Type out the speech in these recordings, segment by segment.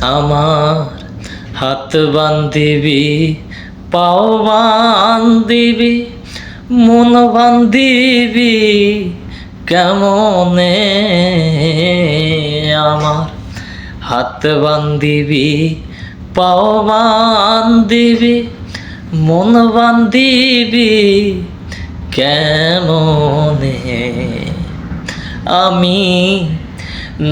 আমার হাত বান্ধিবি, পাও বান্ধিবি, মন বান্ধিবি কেমনে? আমার হাত বান্ধিবি, পাও বান্ধিবি, মন বান্ধিবি কেমনে? আমি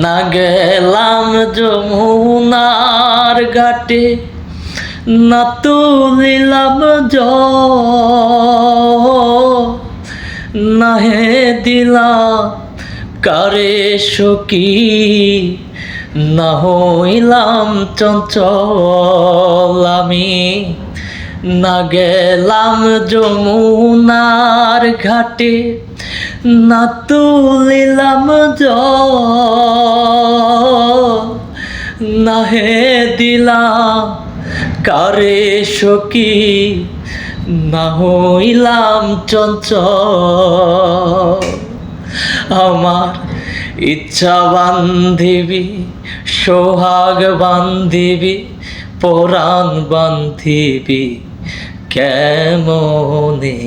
না গেলাম যমুনার ঘাটে, না তুলিলাম জল, না হে দিলাম কারে সখী, না হইলাম চঞ্চল। আমি না গেলাম যমুনার ঘাটে, না তুলিলাম জল, না হে দিলাম কারে সখী, না হইলাম চঞ্চল। আমার ইচ্ছা বান্ধিবি, সোহাগ বান্ধিবি, পরাণ বান্ধিবি কেমনে?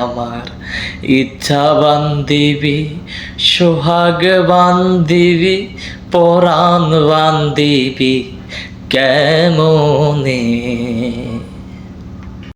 আমার ইচ্ছা বান্ধিবি, সোহাগ বান্ধিবি, পরাণ বান্ধিবি কেমনে?